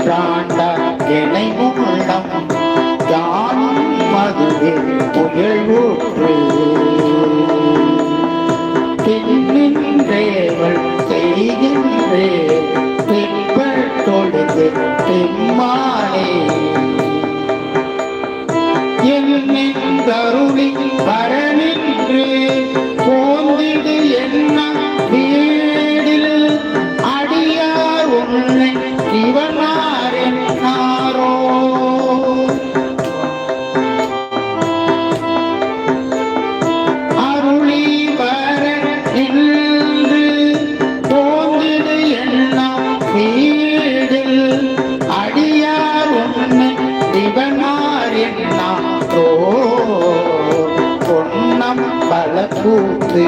என்றாண்ட என்னை உள்ளம் யானும் மதுவே புயழ்வுற்று பின்னின்றேவள் செய்கின்றே பின்பற்றொழுது பிம்மானே என்னின் கருளி வரனின்று போந்திடு என்ன வீடில் அடியார் உன்னை இவனார் என்னாரோ அருளி வர நின்று போந்திடு என்ன வீடில் அடியார் உன்னை இவனார் என்னாரோ பொன்னம் பல கூத்து